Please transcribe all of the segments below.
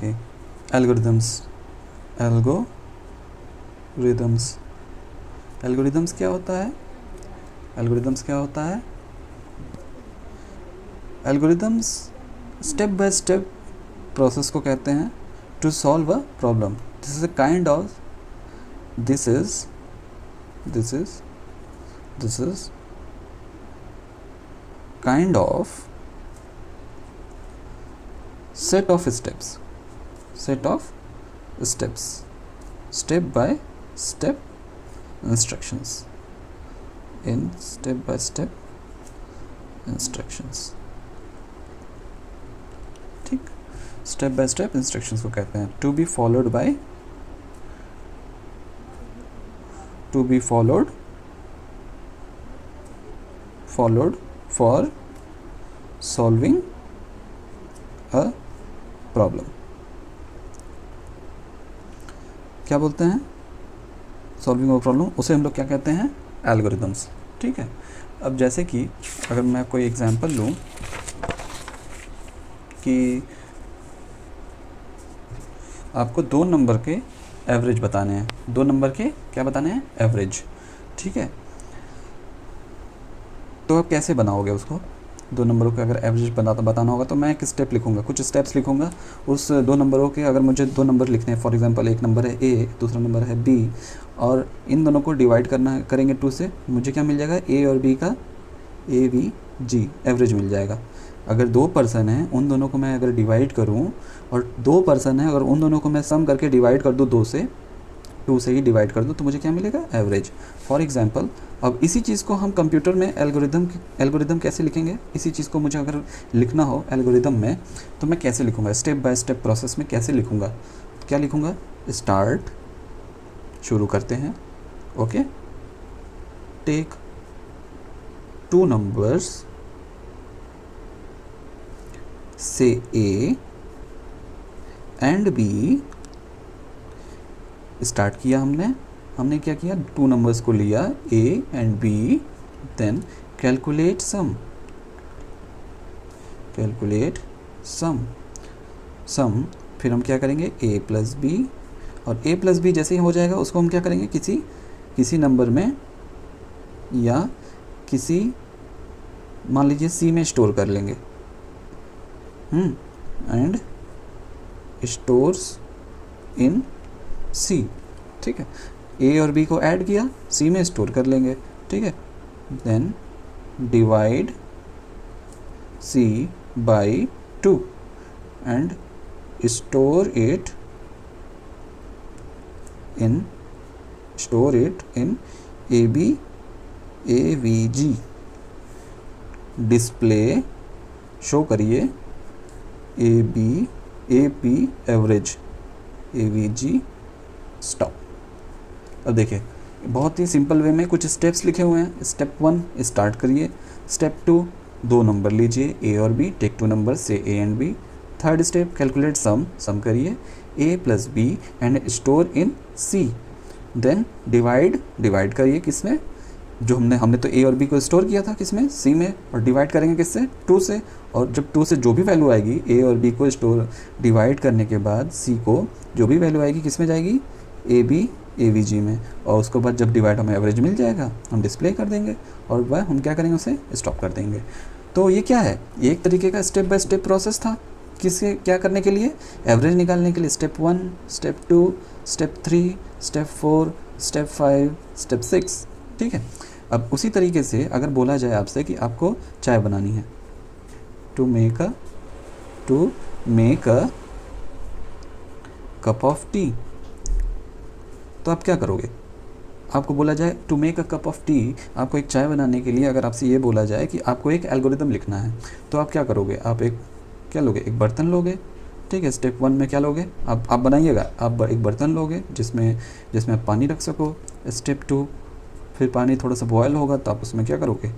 की algorithms. Algorithms क्या होता है? Algorithms step by step process को कहते हैं to solve a problem. This is kind of set of steps, step by step instructions, ठीक। स्टेप बाय स्टेप इंस्ट्रक्शंस को कहते हैं to be followed for solving a problem. क्या बोलते हैं? सॉल्विंग अ प्रॉब्लम, उसे हम लोग क्या कहते हैं? एल्गोरिदम्स। ठीक है। अब जैसे कि अगर मैं कोई एग्जांपल लूँ कि आपको 2 नंबर के एवरेज बताने हैं, 2 नंबर के क्या बताने हैं? एवरेज। ठीक है, तो आप कैसे बनाओगे उसको? 2 नंबरों के अगर एवरेज बताना होगा तो मैं एक स्टेप लिखूंगा, कुछ स्टेप्स लिखूंगा उस 2 नंबरों के। अगर मुझे 2 नंबर लिखने हैं, फॉर एग्जांपल एक नंबर है ए, दूसरा नंबर है बी, और इन दोनों को डिवाइड करेंगे 2 से, मुझे क्या मिल जाएगा? ए और बी का AVG एवरेज मिल जाएगा। अगर 2 पर्सन हैं, उन दोनों को मैं अगर डिवाइड करूं, और 2 पर्सन हैं, अगर उन दोनों को मैं सम करके डिवाइड कर दूं 2 से ही डिवाइड कर दूं, तो मुझे क्या मिलेगा? एवरेज। फॉर एग्जांपल अब इसी चीज़ को हम कंप्यूटर में एल्गोरिदम कैसे लिखेंगे? इसी चीज़ को मुझे अगर लिखना हो एल्गोरिदम में, तो मैं कैसे लिखूंगा? स्टेप बाय स्टेप प्रोसेस में कैसे लिखूंगा? क्या लिखूंगा? स्टार्ट, शुरू करते हैं, okay, take 2 numbers, say A and B। Start किया हमने क्या किया? 2 numbers को लिया A and B, then calculate sum, फिर हम क्या करेंगे? A plus B, और A plus B जैसे ही हो जाएगा उसको हम क्या करेंगे? किसी नंबर में या किसी, मान लीजिए C में स्टोर कर लेंगे, एंड स्टोर्स इन C। ठीक है, A और B को ऐड किया, C में स्टोर कर लेंगे। ठीक है, then divide C by 2 and store it in AVG। Display show करिए AP एवरेज, AVG स्टॉप। अब देखिए बहुत ही सिंपल वे में कुछ स्टेप्स लिखे हुए हैं। स्टेप 1 स्टार्ट करिए, स्टेप 2 2 नंबर लीजिए A और B, टेक 2 नंबर से A and B। Third step calculate sum करिए A plus B and store in C। Then divide करिए किसमें? जो हमने तो A और B को स्टोर किया था किसमें? C में, और डिवाइड करेंगे किससे? 2 से। और जब 2 से जो भी वैल्यू आएगी A और B को स्टोर डिवाइड करने के बाद C को जो भी वैल्यू आएगी किस में जाएगी? AVG में, और उसके बाद जब डिवाइड हमें एवरेज मिल जाएगा हम डिस्प्ले कर देंगे, और वह हम क्या करेंगे? उसे स्टॉप कर देंगे। तो ये क्या है? ये एक तरीके का स्टेप बाय स्टेप प्रोसेस था। किसके क्या करने के लिए? एवरेज निकालने के लिए। Step 1, step 2, step 3, step 4, step 5, step 6। ठीक है। अब उसी तरीके से अगर बोला जाए आपसे कि आपको चाय बनानी है, to make a cup of tea, तो आप क्या करोगे? आपको बोला जाए to make a cup of tea, आपको एक चाय बनाने के लिए अगर आपसे ये बोला जाए कि आपको एक एल्गोरिदम लिखना है, तो आप क्या करोगे? आप क्या लोगे? एक बर्तन लोगे। ठीक है, स्टेप 1 में क्या लोगे? आप बनाइएगा, आप एक बर्तन लोगे जिसमें आप पानी रख सको। स्टेप 2 फिर पानी थोड़ा सा बॉयल होगा तो आप उसमें क्या करोगे?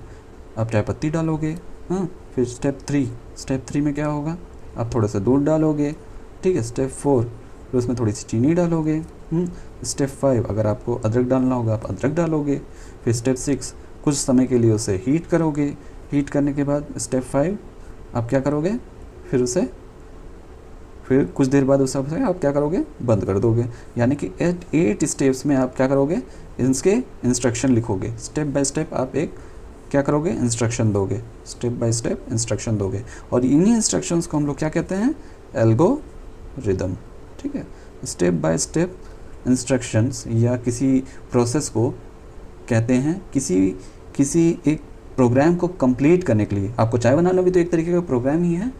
आप चाय पत्ती डालोगे। हाँ, फिर स्टेप 3 में क्या होगा? आप थोड़ा सा दूध डालोगे। ठीक है, स्टेप 4 फिर उसमें थोड़ी सी चीनी डालोगे। स्टेप 5 अगर आपको अदरक डालना होगा आप अदरक डालोगे। फिर स्टेप 6 कुछ समय के लिए उसे हीट करोगे। हीट करने के बाद स्टेप 5 आप क्या करोगे? फिर फिर कुछ देर बाद उस हिसाब से आप क्या करोगे, बंद कर दोगे। यानी कि 8 स्टेप्स में आप क्या करोगे, इसके इंस्ट्रक्शन लिखोगे, स्टेप बाय स्टेप आप एक क्या करोगे, इंस्ट्रक्शन दोगे, स्टेप बाय स्टेप इंस्ट्रक्शन दोगे। और इन्हीं इंस्ट्रक्शंस को हम लोग क्या कहते हैं, एल्गोरिदम। ठीक है, स्टेप बाय स्टेप इंस्ट्रक्शंस या किसी प्रोसेस को कहते हैं किसी एक प्रोग्राम को कंप्लीट करने के लिए। आपको चाय बनाना भी तो एक तरीके का प्रोग्राम ही है।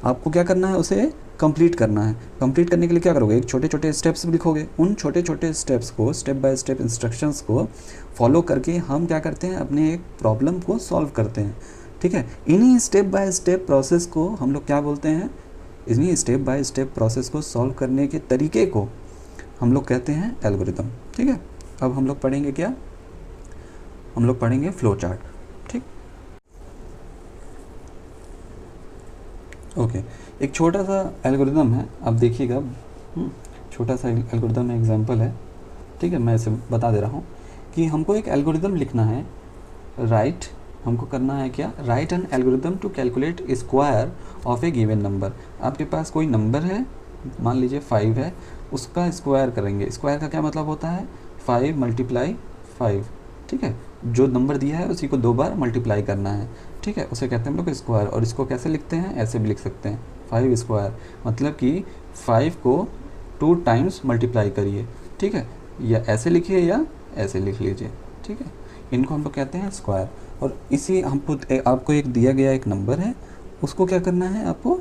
आपको क्या करना है, उसे कंप्लीट करना है। कंप्लीट करने के लिए क्या करोगे, एक छोटे छोटे स्टेप्स लिखोगे। उन छोटे छोटे स्टेप्स को, स्टेप बाय स्टेप इंस्ट्रक्शंस को फॉलो करके हम क्या करते हैं, अपने एक प्रॉब्लम को सॉल्व करते हैं। ठीक है, इन्हीं स्टेप बाय स्टेप प्रोसेस को हम लोग क्या बोलते हैं, इन्हीं स्टेप बाय स्टेप प्रोसेस को सॉल्व करने के तरीके को हम लोग कहते हैं एल्गोरिदम। ठीक है, अब हम लोग पढ़ेंगे क्या, हम लोग पढ़ेंगे फ्लो चार्ट। ठीक, ओके, एक छोटा सा एल्गोरिदम है, आप देखिएगा। छोटा सा एल्गोरिदम एग्जांपल है। ठीक है, मैं इसे बता दे रहा हूँ कि हमको एक एल्गोरिदम लिखना है। हमको करना है क्या, write an algorithm to calculate square of a given number. आपके पास कोई नंबर है, मान लीजिए 5 है, उसका स्क्वायर करेंगे। स्क्वायर का क्या मतलब होता है, 5 × 5। ठीक है, जो नंबर दिया है उसी को 2 बार मल्टीप्लाई करना है। ठीक है, उसे कहते हैं हम लोग स्क्वायर। और इसको कैसे लिखते हैं, ऐसे भी लिख सकते हैं, 5 स्क्वायर, मतलब कि 5 को 2 टाइम्स मल्टीप्लाई करिए। ठीक है, या ऐसे लिखिए या ऐसे लिख लीजिए। ठीक है, इनको हम लोग कहते हैं स्क्वायर। और इसी आपको एक दिया गया एक नंबर है, उसको क्या करना है, आपको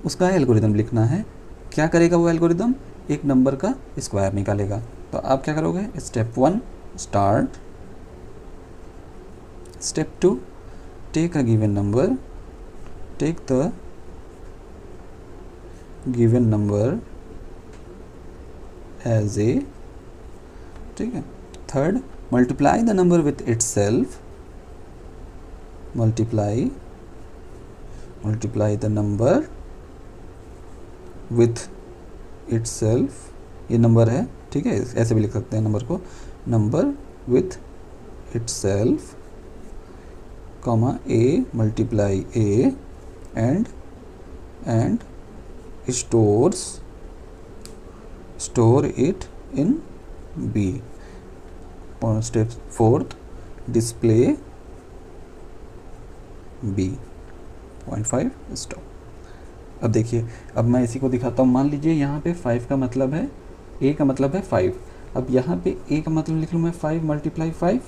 उसका एल्गोरिदम लिखना है। क्या करेगा वो एल्गोरिदम, एक नंबर का स्क्वायर निकालेगा। तो आप क्या करोगे, step 1 start, step 2 take a given number, take the given number as a, ठीक है। Third, multiply the number with itself, multiply the number with itself, ये नंबर है। ठीक है, ऐसे भी लिख सकते हैं नंबर को, number with itself, comma a multiply a and store it in b। Step 4th, display b, 0.5 stop. अब देखिए, अब मैं इसी को दिखाता हूँ। मान लीजिए यहाँ पे 5 का मतलब है, a का मतलब है 5। अब यहाँ पे a का मतलब लिख लूँ मैं 5 × 5,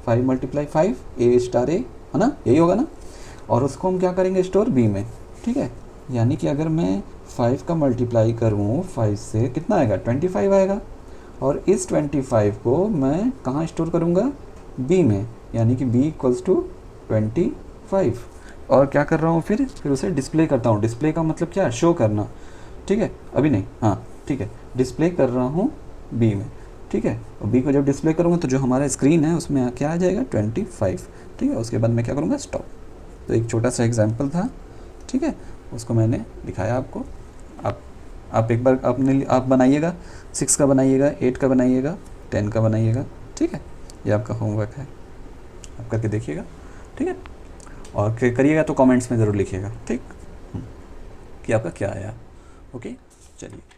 5 × 5 a स्टार a, है ना, यही होगा ना। और उसको हम क्या करेंगे, स्टोर b में। ठीक है, यानी कि अगर मैं 5 का मल्टीप्लाई करूँ 5 से, कितना आएगा, 25 आएगा। और इस 25 को मैं कहाँ स्टोर करूँगा, b में, यानी कि b = 25। और क्या कर रहा हूँ, फिर उसे डिस्प्ले करता हूँ। डिस्प्ले का मतलब क्या, शो करना। ठीक है, अभी नहीं, हाँ ठीक है, डिस्प्ले कर रहा हूँ b में। ठीक है, और b को जब डिस्प्ले करूँगा तो जो हमारा स्क्रीन है उसमें क्या आ जाएगा, 25। ठीक है, उसके बाद मैं क्या करूँगा, स्टॉप। तो एक छोटा सा एग्जांपल था। ठीक है, उसको मैंने दिखाया आपको। आप एक बार आप बनाइएगा, 6 का बनाइएगा, 8 का बनाइएगा, 10 का बनाइएगा। ठीक है, ये आपका होमवर्क है, आप करके देखिएगा। ठीक है, और करिएगा तो कमेंट्स में ज़रूर लिखिएगा। ठीक, कि आपका क्या आया। ओके, चलिए।